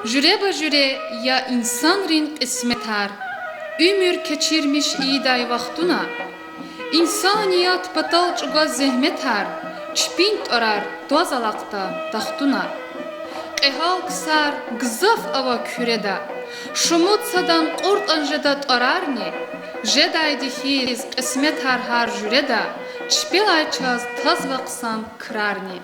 Jüre ba jüre ya insan rin kısmetar, ömür keçirmiş iyi day vaktuna. İnsaniyat batal çuga zehmetar, çpint arar dozalakta tahtuna. Qehal kısar gızaf ava küreda, şumut sadan qort anjadat ararni. Jeday dihiz kısmetar har jüreda, çpilay çaz taz vaksan kırarni.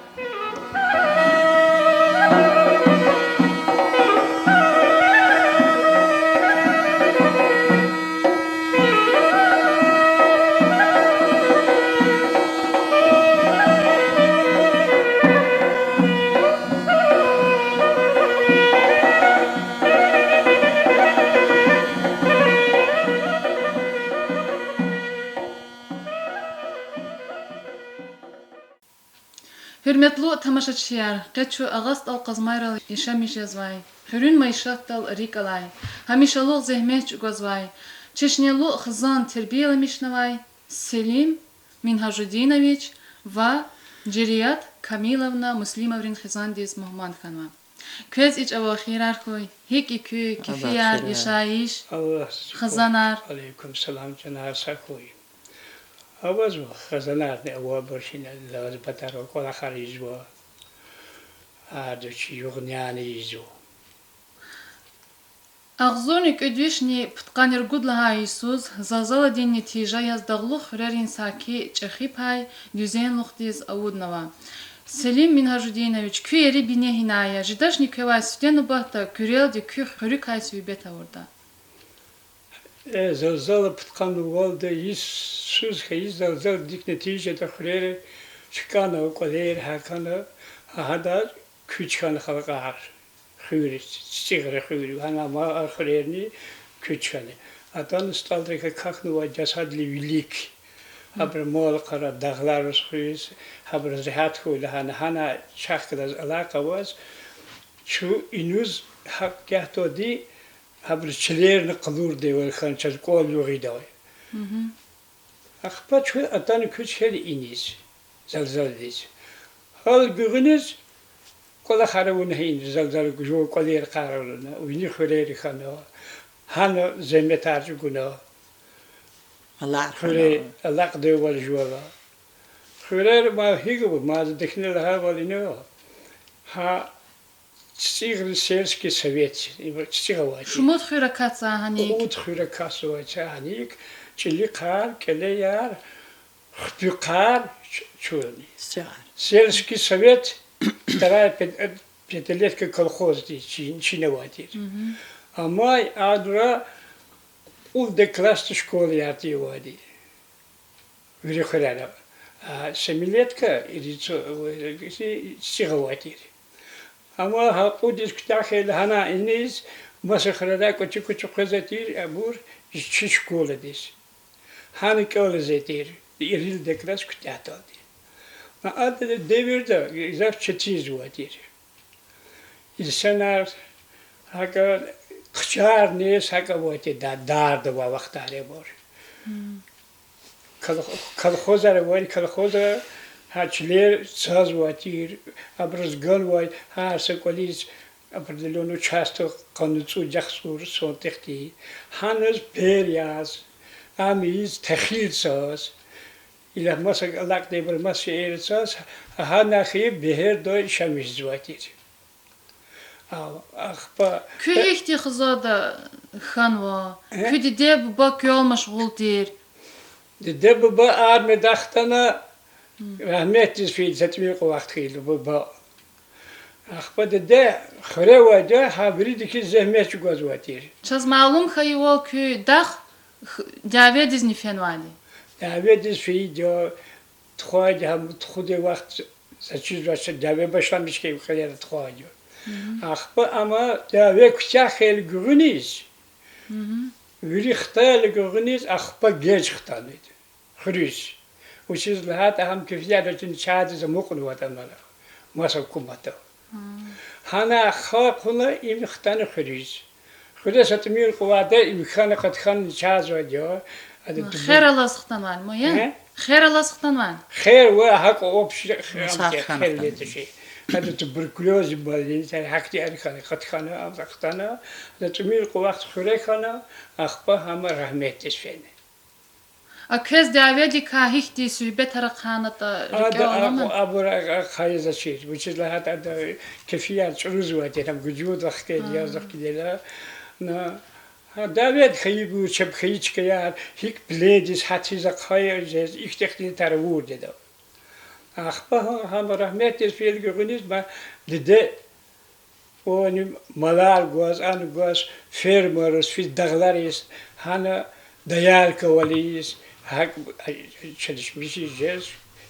Hürmetli tamaşaçılar, geçu ağast al qazmayra yaşamış yazvay. Hürün mayşat dal rikalay. Hamişalı zehmet çugazvay. Çeşnyalı xızan terbiyelemiş navay. Selim Minhajudinoviç ve Ceriyat Kamilovna Muslimovrin xizandiz Muhammad Khanva. Köz iç avaxirar koy. Hik ikü kifiyar yaşayış. Xızanar. Aleyküm selam cenab sakoy. Avaz bu xazanar ne ava barşina laz batar kola xariz bu. Adoçi yuğnyani izo. Ağzonik ödüşni ptqanir gudlaha Yusuz, zalzala din netija yazdağlı xürerin saki çexipay düzen luxtiz avudnava. Selim Minhajudinoviç küyeri bine hinaya, jidashni kevay sütenu bahta kürel de kü xürük hay sübeta orada. Zalzala ptqanu valda yis suz xeyiz zalzala dik netija da xüreri çıkana koler hakana hada küçkan xalqar. Xüri, çiçeğe xüri, ama xürerini küçkanı. Atan staldrika kaknuva jasadli vilik. Haber mol qara dağlar xüris, haber zihat xuyla hana şahkadaz alaka vaz. Şu inuz hak gahtodi haber çilerini qılur devel xan çaz qol yuğida. Akhpa şu atan küçkeli iniz. Zalzaldiz. Hal güğünüz kola xaravun hin zalzal jo koler qararuna uyni xureri xana hana zemetarju guna Allah xure Allah de wal jola xurer ma higu ma dekne la walino ha Çiğri Serski Sovet, çiğri Şumut xüre katsa hanik. Umut xüre katsa hanik, çili kar, kele yar, xbükar, çuğni. Serski Sovet, Старая пятилетка колхоз чиноватир. Ama adra ulde klaslı şkola yaptı vadi. Vürükhara. Semiletka iriço çiğavatir. Ama ha o diskutakhel hana iniz masakhrada küçük küçük kızatir abur işçi şkola des. Hani kola zetir. İril de klas kütataldı. Adı devirde izaf çetiz vatir. İnsanlar haka kıçar nes haka vatir dardı va vaktare var. Kalxozar var kalxoza haçler saz vatir abraz gal var ha sekolis aprdilonu часто kanutsu jaxsur son tehti hanız peryaz amiz tehil saz İlah masak Allah de bir mas ersas ha nahi beher do şamiz zvatir. Akhpa Köy ihti xızada xanva. Köy de baba köy olmaşğul dir. de baba arme daxtana rahmet fil setmi vakt khil baba. Akhpa de xrewa da habridiki zehmet gozvatir. Çaz malum xayol köy dax Davediz nifenvali. Davediz fi jo trois ham trop de vakt saçız başa dave başlamış ki xeyr trois jo. Akhpa ama dave küçük xel gürüniz. Vürixtal gürüniz akhpa geç xtanid. Xrüs. Uçuz lahat ham kifiyat için çadı zamukun vatanlar. Masa kumata. Hana xaquna imxtan xrüs. Xrüs atmir quvada imxana qatxan çazı jo. Xer Allah'tan var mı ya? Xer Allah'tan var. Xer ve hak opşi xellet şey. هذا تبركلوز بالين تاع حكتي على خطخانة أم خطانة هذا تميل قوات خريخانة أخبا هم رحمت فين أكيس دعوة كاهيك دي سويبت رقانة هذا أبو خايزة شيء وشيء لهذا هذا كفيات روزوات هم وجود أخكي يا زكي لا نا دعوة خيبو شب خيج كيار هيك بلادس حتى زخاير جز إختي تروود ده أخبا هم رحمت فين جونيز ما لده وني ملال جواز أنا جواز فيرمرس في دغلاريس هنا ديار كواليس هاك شدش مشي جاز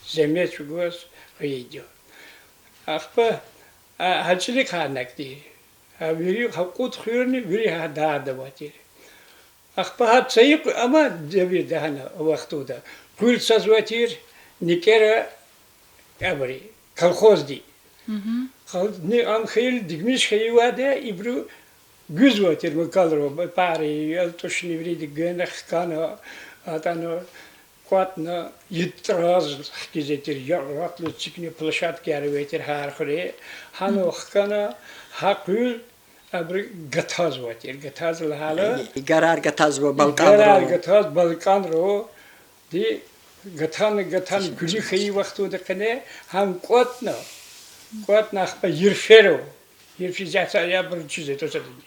زميت جواز ريديو أخبا هالشيء خانك دي هبيري حقوق خيرني بيري هذا دواتي أخبا هاد سيق أما دبي دهنا وقتو ده كل سازواتير نكرة أبري كالخوز دي خالدني أم خيل دقمش خيواده يبرو جزواتير مكالرو باري يلتوشني بريد جنخ كانوا هاتانو قاتنا يتراز حكيزتير يراتلو تسكني بلشات كارويتير هارخري هانو خكنا هاكل أبري قطاز واتير قطاز الحالة قرار قطاز بالكان قرار قطاز بالكان رو دي قطان كل خي وقتو دقنه هم قاتنا أخبا يرفي جاتا يا برجيزة توصلني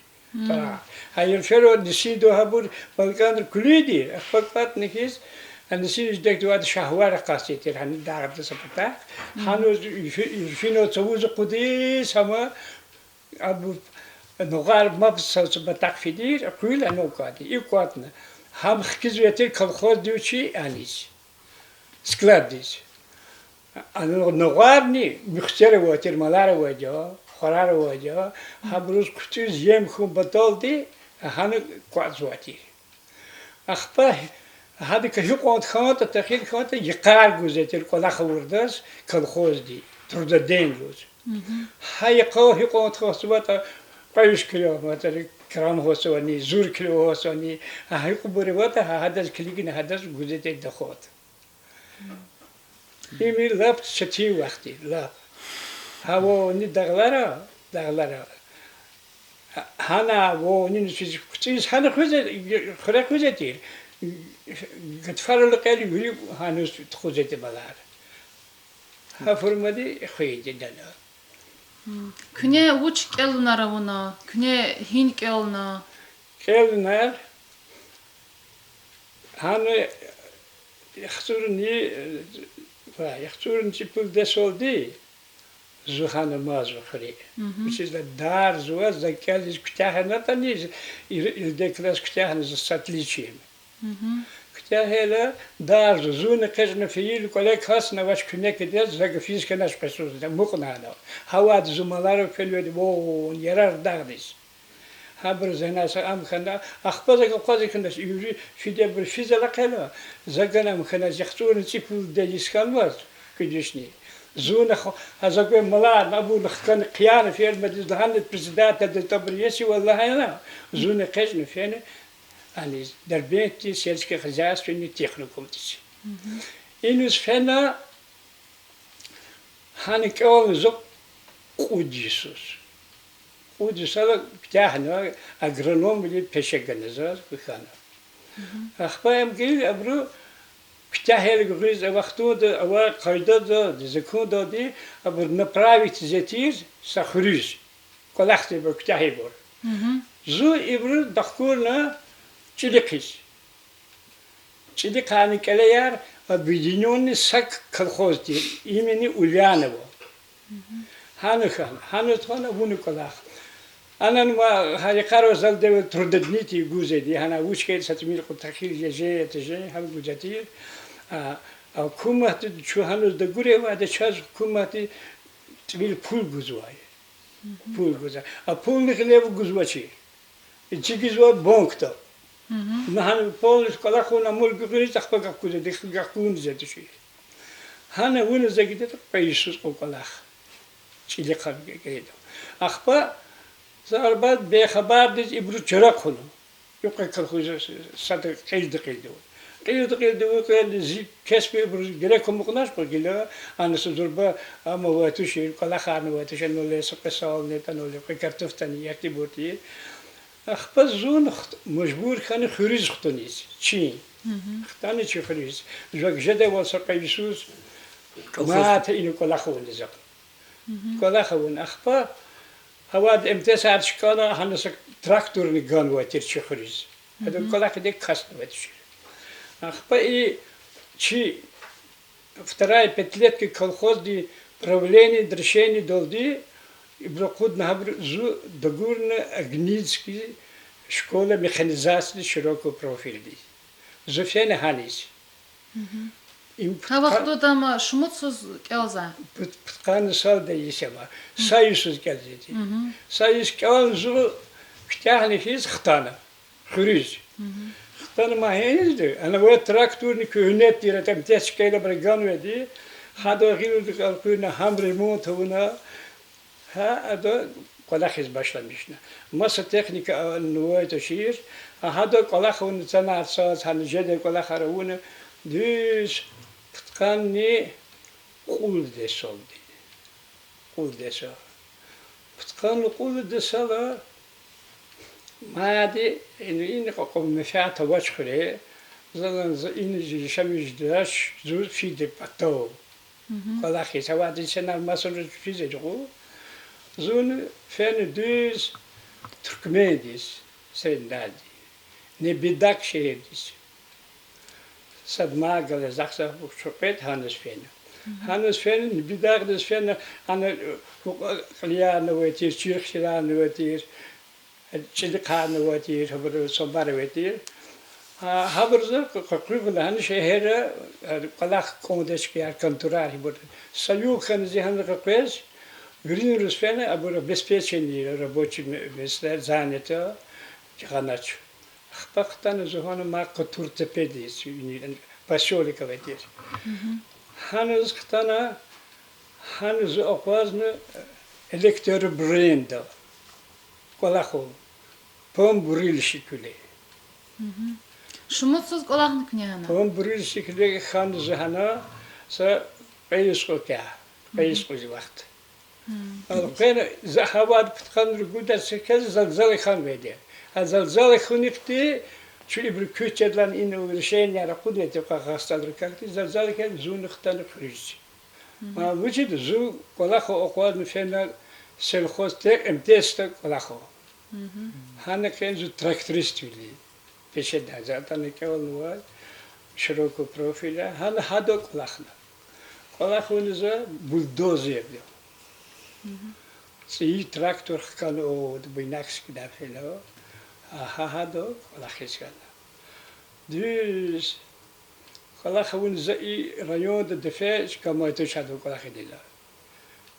هاي يرفيرو نسيدو هبور بالكان كليدي أخبا قات نكيس النسيد جدك دواد شهوار قاسيتير هن دارب تسبتا هانو يرفينو توز قديس هما أبو نغار مبسوس بتاع فيدير أقول أنا قادي يقاتنا هم خكزويتير كالخوز دوشي أنيس سكلاديس أنا نغارني مختار واتير مالار واجا خرار واجا هبروز كتوز يم خون بطال دي هانو قاز واتير أخبار هذا كشوق خانت تأخير خانت يقار جوزتير كلا خورداس كالخوز دي ترد دين جوز هاي قاه قانت خاصبات قايش كلام مثلا كرام هوسوني زور كلو هوسوني هاي قبورات هذا كليجنا هذا جوزتير دخوت إيمي لابت شتي وقتي لا هوا ني دغلارا هانا وني نسيج كتير هانا خرا خوزتير قد فرل قالي يريب هانوس تخوزتي بلار هفرمدي خيجي دنا كني وش كلنا رونا كني هين كلنا كلنا هانا يختورني تقول دسولدي زوخانة ما زوخري مش إذا دار زواج ذكالي كتاهنا تاني الدكلاس كتاهنا زساتليشيم كتاهلا دار زون قجنا فيل كلك خاصنا واش كنا كده زق فيش كناش بسوز ده مقنع هذا هواد زملارو كلوا وو يرار دارديس هبر زناس أم خنا أخبزك قاضي كنا يوري في دبر في زلقنا زقنا أم خنا يختورن تيبول دايس كلمات كديشني زون خو هذا ملان أبو لخكان قيان في المجلس هند بريزيدنت التبريسي والله أنا زون قجنا فينا يعني دربيتي سيلسك خزاس فيني تخنكم تيجي إنوس فينا هانك أول زق قديسوس قديس هذا بتاعنا أجرنوم اللي بيشجعنا زاد بخانا أخبارهم قيل أبرو بتاعه الجريز وقتو ده أو قاعدة ده زكون ده دي أبر نبراوي تزتير سخريز كل أخت بتاعه بور زو إبرو دخولنا چلیکیش چلیک هانی کلیار و بیدینونی سک کلخوز دیر ایمنی اولیانه با هانو توانا بونو کلاخ آنان ما هایی کارو زلده و ترددنیتی گوزه دی هانا وش که ستمیل خود تخیل یه تجه هم گوزتیر کومهتی چو هنوز دگوره و دچاز کومهتی تمیل پول گوزوای پول گوزه پول نخلیه و گوزوا چی چی گوزوا بانک تا نحن بولش كلا خونا مول غريز تخبق كوزه دي خون زت شي هانا وين زغيت بيسوس كلاخ شي خاب كيدو اخبا زربات بخبر دي ابرو چرا خونو يقول كل خوز صد قيد قيدو قيل زي كسب جريكم مقناش بقيلا أنا سدربا أما واتوشي كلا خارن واتوشي إنه ليس قصال نتانو لي كرتفتني يكتبوتي أخبز زون مجبور كان خريج ختونيس شيء ختاني شيء خريج جوك جدا وسق يسوس ما تينو كلا خون لزق كلا خون أخبا هواد امتساعد شكانا هنسك تراكتور نجان واتير شيء خريج هذا كلا كده كاست واتوشي أخبا إيه شيء вторая петлетка колхоз ди правление дрешение долди и бракуд набр зу догурна агницки школа механизации широкого профиля ди зофяне ханис им Тавахту там шмуцуз келза. птқан сал да есема союз келзети союз кел зу ктяхни хиз хтана хуриж хтана махезди ана вот тракторни көнет диретем тескейле бриган веди хадо гилди калкуна хамри мотуна ها هذا قلاخ başlamışna. Masa teknik nuvayta şiir. Hada qalax un sana saz han jede qalax aruna düz putqanni qul desoldi. Qul desa. Putqanni qul desala madi in qom mafata wachkhre zalan in jishamish zur fi de pato. Qalax sawadi sana masur fi zejo. Zone fene düz Türkmendis sendadi. Ne bidak şehirdiz. Sadma gale zaksa şopet Hannes fene. Hannes fene ne bidak des fene ana klia no vetir Türkçila no vetir. Çelikha no vetir haber sobar vetir. Haberza qaqribla han şehre qalaq kodeşkiyar kanturar hibur. Sayuk han zihan qaqes Грин Русфена, а было обеспечение рабочим места, занято, Джанач. Хпахтана зухана мака туртепедис, поселка ведет. Ханус хтана, ханус опазна электробренда, колахол, пом бурил шикуле. Шмуцуз колахны княна. Пом бурил шикуле ханус зухана, са пейскока, пейскоз вахт. القينا زحوات بتقن رجودة سكز زلزال خان بدي الزلزال خنيفتي شو يبر كوتشدلان إنه ورشين يعني قدرة تبقى خاصة دركتي زلزال كان زون اختار خريج ما وجد زو كلاخو أقوال مفينا سلخوز تك امتيست كلاخو هانا كان زو تراكتريست ولي بيشد هذا أنا كأول نوال شروكو بروفيلا هانا هادو كلاخو نزا بولدوزير ديو Zie tractor kan ook de bijnachts gedaan hebben. Hado, kolachis kan. Dus, kolach gewoon zei rayon de defense kan maar te shado kolachidila.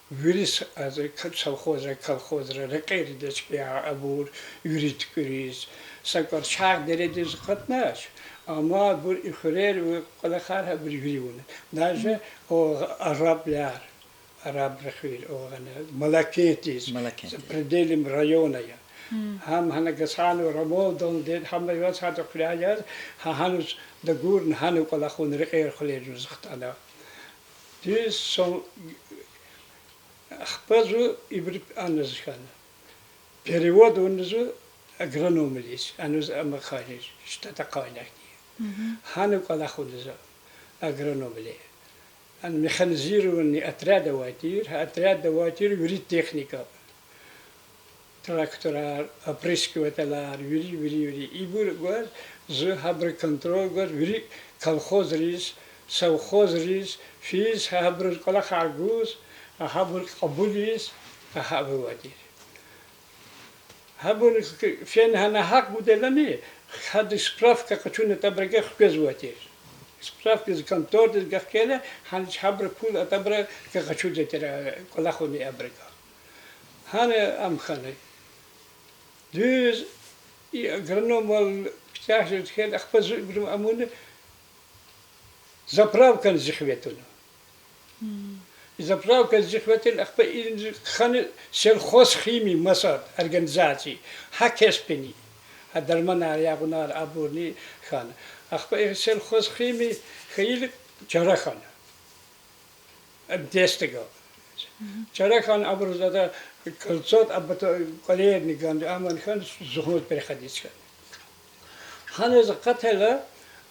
Virus als ik zou horen kalhozer rekeer dus ja abur urit kuris. Sakar chag dere dus katnash. Ama bur ikhirer ve kolachar ha bir yuriun. Naje o Arab yar. Arab رخيل أو أنا ملاكيتيز بديلم رايونا يا هم هنا قصانو رمودون دين هم يواس هذا كلاجات هانوس دعورن هانو كلا خون رقير خليل رزقت أنا ديس سو أخبزو يبرب أنز كان перевод ونزو أغرانومليس أنز أما خارج اشتتقاينك هانو كلا خون زو أغرانوملي أن ميخانيزيروني أتراد دواتير يريد تكنيكا تراكتورار أبريسكواتلار يري إبور غور زو هابر كنترول غور يري كالخوز ريس سوخوز ريس فيز هابر كلا خارجوز هابر قبوليس هابر واتير هابر فين هنا حق بدلني هاد سبراف كاتشون تبرجع خبز واتير Spravke z kantor des gakele han habre pul atabre ke gachude tera kolachoni abrika hane am khane dus I agronomal ptachit khel akhpaz ibrum amune zapravka zkhvetuna zapravka zkhvetel akhpa in khane selkhos khimi masad organizatie hakespeni درمان آریاغونار آبورنی خان أخبار سلخوز خيمي خيل جرخان دستگاه جرخان أبرز هذا كلصات أبتو قليل نگان أمان خان زهود برخديش كان هنوز قتله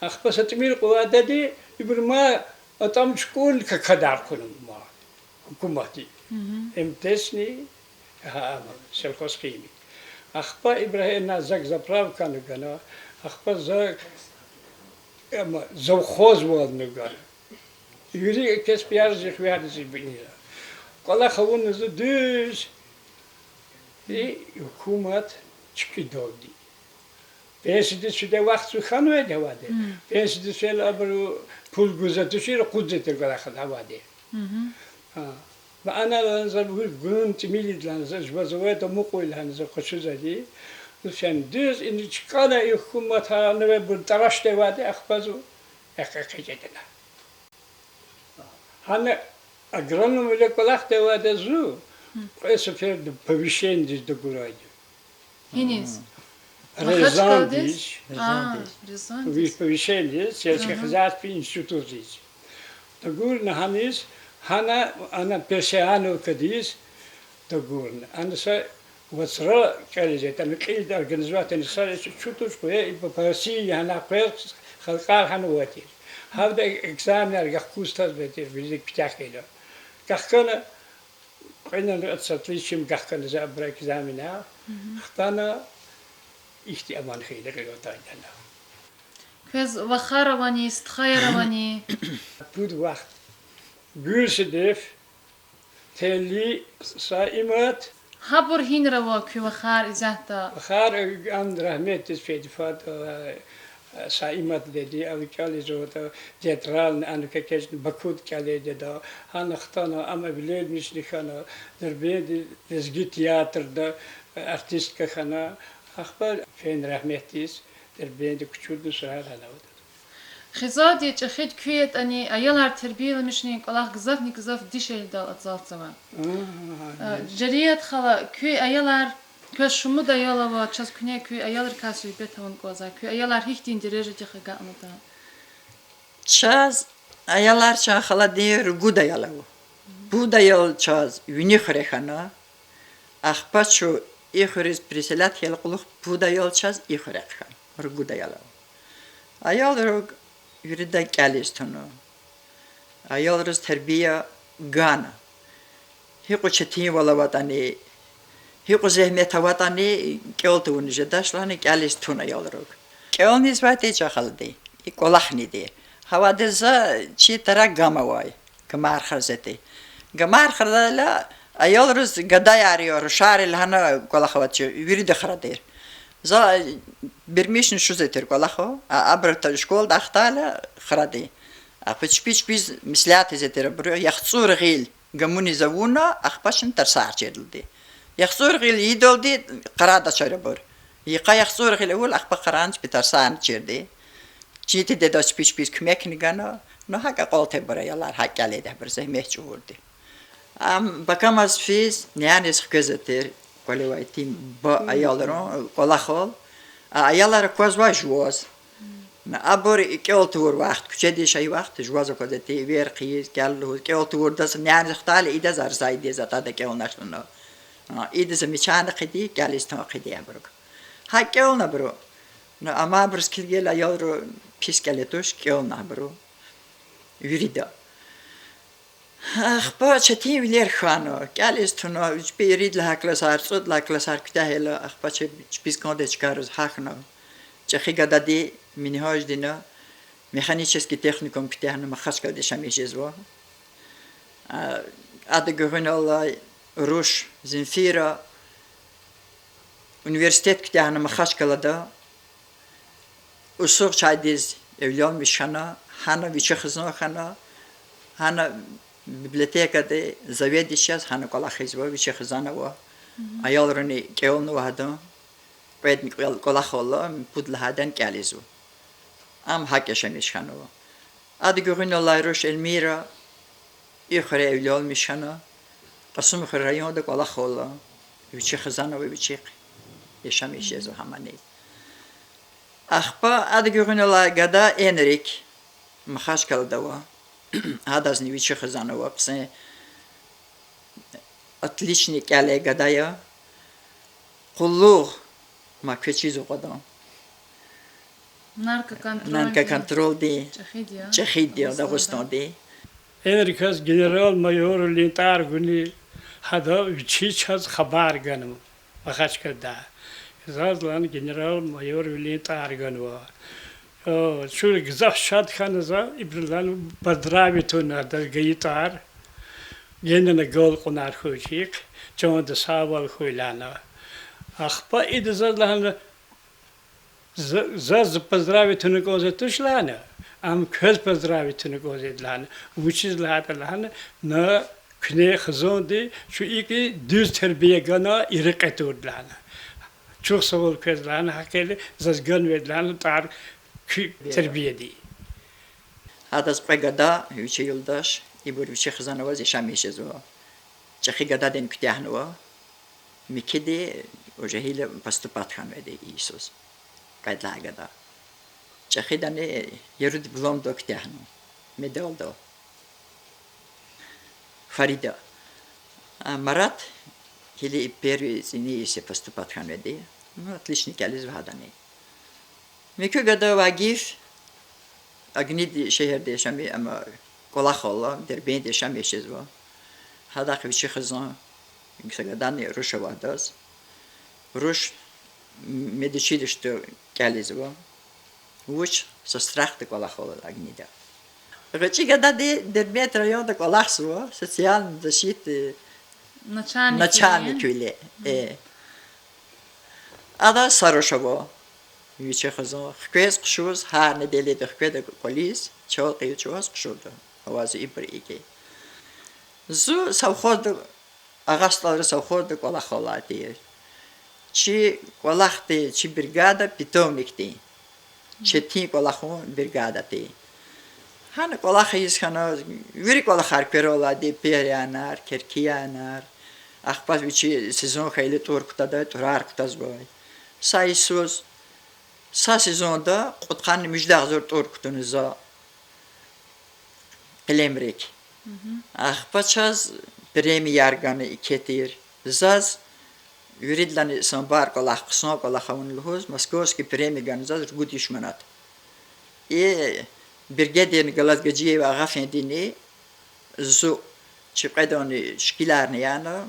أخبار ستميل قوادة دي يبرما أتام شكون كقدر كلهم ما حكومتي امتسني ها سلخوز خيمي أخبار إبراهيم نازك زبراب كانوا كنا أخبار زك أما زوخوز واد نگان يوري كاس بيارز خواد زي بينيلا قال خوون نز دوز حكومت چکی دادی پیشیده شده وقت سو خانوی دواده پیشیده شده ابرو پول گذاشته شده قدرت قلا خداواده و انا لنزل بقول گونت میلید لنزل جوازوات مقول لنزل خشوز دی دوشن دوز این چکانه حکومت ها نوی برداشت دواده اخبازو اخکه جدنا هنه اگرانو مله کلاخ دواده زو اسفر повышение здесь догуради. Hiniz. Резан здесь. Резан. Повышение сельское хозяйство институт здесь. Догурна ханис, она персиану кадис, догурна. Она са вацра кализе, там килда организовать они са чуточку и по России она перс халкар хануати. Хавда экзамен гахкустас бетер велик птахида. Гахкана قلنا أتصليشم قحكنا زابر إكزامنا اختانا إختي أمان خيلة قلوتايدنا كز وخارواني استخيرواني بود وقت بورس دف تلي سائمات خبر هين روا كي وخار إزاتا خار عند رحمت فيدفات سائمات دي أو كالي زوتا تياترال أنا كيش بكود كالي دا أنا اختانا أما بليل مش نخانا دربين دزجي تياتر دا أرتيست كخانا أخبار فين رحمتيس دربين دي كتشود سهل هلا خزاد يتأخذ كويت أني أيلار تربية مشني قلاق قزفني قزف ديشيل دا أتصال سوا جريت خلا كوي أيلار كوي شمو دا يلا و چاس كنيا كوي أيلار كاسوي بيتون قوزا كوي أيلار هيختين درجة تخيقا أمتا چاز أيلار چا خلا دي رگو دا يلاو بو دا يل چاز يوني خريخانا أخباتشو إخريز بريسلات يلقلوخ بو دا يل چاز إخريخان رگو دا يلاو أيال رگ يريدا كاليستونو أيال رز تربية غانا هيقو چتين ولا وطني هيقو زهمت وطني كيلتون جداش لاني كاليستونو أيال رگ كيل نسبتي چخلدي يقولخني دي هوا دزا چي ترا غاما واي كمار خرزتي غمار خرزلا أيال رز غدا ياريور شاري لهنا قولخوات يريد خردير زا برميشن شو زيتر قالخو أبرت شكول دختالة خردي أخبش بيش مسلات زيتر برو يخصور غيل جموني زوونا أخبشن ترسار جدلدي يخصور غيل يدلدي قرادة شربور يقا يخصور غيل أول أخبا قرانج بترسار جدي جيتي داش بيش كميك نجانا نو هكا قلت برا يلا هكا عليه ده برزه ميح جوردي بكم از فيز نيانيس خكزتر قالي وايتين با أيالرون قلاخول أيالر كوزوا جواز أبور كيلتور وقت كشدي شيء وقت جواز كذتي ويرقيز كله كيلتور داس نيان اختال إذا زار زايد إذا تادا كيل نشلنا إذا زميشان قدي كاليستان قدي أبروك هاي كيل نبرو أما برس كيل أيالر بيس كاليتوش كيل نبرو يريدا أخبار شتي ولير خانو كاليستونو إيش بيريد لها كلاسار صد لها كلاسار كتاهلا أخبار شيء بيس كاندش كارز هاخنا شخي قدادي منهاج دينا ميخانيشسكي تكنيكوم كتاهنا ما خاص كدش هميجزوا أدقون الله روش زنفيرا universitet كتاهنا ما خاص كلادا وسوق شايدز أوليان مشخنا هانا بيشخزنا خنا هانا библиотека де заведи сейчас хана кола хизва виче хизанова аялрани кеолну вадан пед кола холла пудла хадан кализу ам хакешен мишханова адгурин лайрош элмира ихре евлол мишхана قسم خرایان de кола холла виче хизанова виче ешамишезу хамани Ахпа адгюгнала гада Энрик Махашкалдава. Адаз невичи Хазанова, псе отличник але гадая. Куллуг ма кечизу гадам. Нарка контрол ди. Чехидия Дагестан ди. Enrikas general mayor lintar guni hada üçüç az haber ganım. Bakaç kadar. Zazlan general mayor lintar ganı. Şu güzel şad kanıza İbrahim Badravi tunar da gitar. Yenene gol konar hujik. Çoğun da saval huylana. Ахпа иде зазлана заз поздравить козетушлана ам көз поздравить козетлана учизлатлана на кне хзонди şu iki düz terbiye gana irqeturlana çok savol közlana hakeli zazgan vedlana tar terbiye di Адаз пегада üçe yıldaş İbur üçe Хазанова yaşamışız o. Çehi gada den kütyahnova. Mikedi уже хиле поступат хамеде Иисус. Кайдлагада. Чехидане еруд блом доктяхну. Медолдо. Фарида. Марат хиле первый зини се поступат хамеде. Ну отличник ализ вадане. Микö gada вагиф агнид şehirde yaşamı ama kolakholla derbende yaşamışız var. Hada bir şey khazan. Yüksekadan Ruşavadas. Руш медичили, что кялись его. Уч со страх так валахола агнида. Речи гада дербет район так валахсво, социальной защиты начальник или. Ада Сарошово. Виче хазо. Хквес кшуз хар недели до хкведа полис, чол кючуаз кшуда. Аваз ибриги. Зу совхоз агасталры совхоз так валахола дир. Чи колахте, чи бригада питомникти. Чети колаху бригада ти. Хана колаха изхана, вири колахар перола ди перианар, керкианар. Ахпас вичи сезон хайли туркутада, турар кутазбой. Са Исус, са сезонда кутхан müjde zor turkutunuza. Elemrik. Ахпачаз premi yarganı iketir. Zaz يريد لنا سنبار كلا خصنا كلا خون الهوز مسكوس كي بريمي جانزاز رجود يشمنات. برجدين جلاد جديه وعافية ديني زو شقيدوني شكيلارنا يعني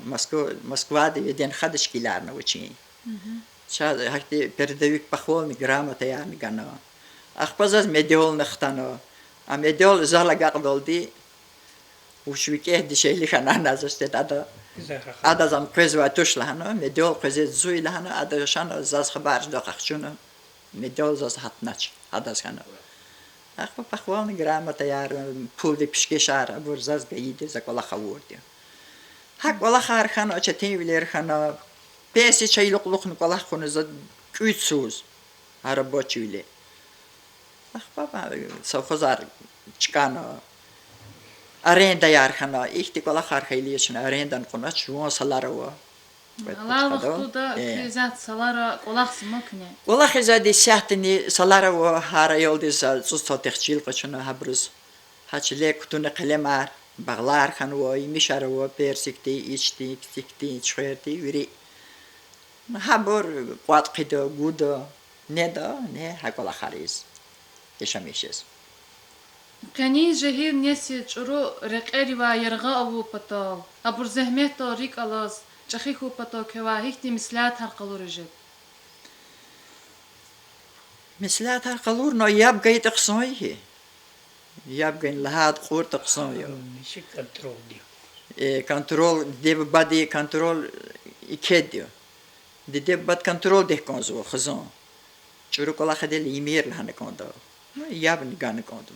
مسكوادي يدين خد شكيلارنا وشين. شاد هكتي بردويك بخول مجرامة يعني جانا. أخبزاز مديول نختانو. مديول زالا قاعدول دي وشويكه دي شيء اللي خنا نازشت هذا. Ada zam kwezwa tushlahana, medol kwezet zuilahana, ada shana zaz khabar do khachuna, medol zaz hatnach, ada shana. Akhpa pakhwal grama tayar pul de pishkeshar, abur zaz gayide zakola khawurdi. Hak wala khar khana achatin viler khana, pesi chayluqluq nkola khuna zad kütsuz, arabochile. Akhpa savkhazar chkana Arenda yarkhana, ihti kola kharkhayliyeşin arendan qona çuon salarova. Allah vaxtuda fizat salara qolaqsımı kine. Kola khizadi sahtini salarova hara yoldisa susotexchil qachuna habrus. Hachle kutuna qalemar, baglar khanwa imisharwa persikti içti tikti chherti viri. Habur qatqido gudo neda ne hakola khariz. Yaşamışız. Kani jehir nesi çuru reqeri va yerga avu pata. Abur zehmet tarik alaz. Çaxi khu pata keva hikti mislat har qalurje. Mislat har qalur no yabgay taqsoyi. Yabgay lahad qur taqsoyi. Nişi kontrol diyor. Kontrol dev body kontrol ikedyo. De bad kontrol de konzo khazon. Çuru kola khadel imir lahane kondo. Yabn gan kondo.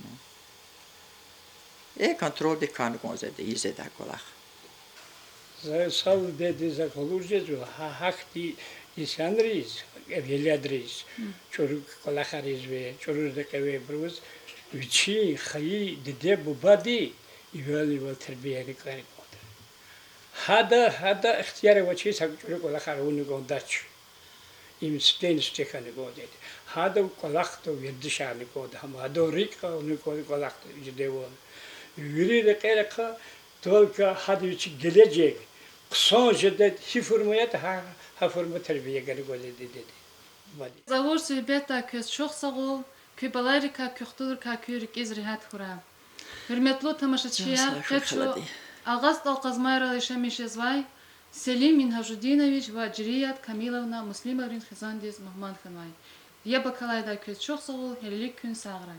Kontrol de kan konzo de izeda kola. Sal dedi zakolurje ha hakti isanriz eveliadriz. Çoruk kola khariz ve çoruk de kave bruz. Üçi khayi de bu body eveli ve terbiyeli kan. Hada ihtiyar ve çi sak çoruk kola kharunu gondaç. im stein stekane godet hada kolakto yerdişani god ham hada rika onu kolakto devon yürü de kereka tolka hadi hiç gelecek kısa jedet hifurmayat ha forma terbiye gel godet dedi vali Zavor söhbeta köz çok sağ ol. Köbalarika köxtulur ka körik izrihat hura. Hürmetli tamaşaçılar, keço Ağast Alqazmayra Leşemişezvay, Selim Minhajudinoviç ve Ciriyat Kamilovna Muslimovrin Xizandiz Muhammad Xanvay. Ya bakalayda köz çok sağ ol, helilik gün sağray.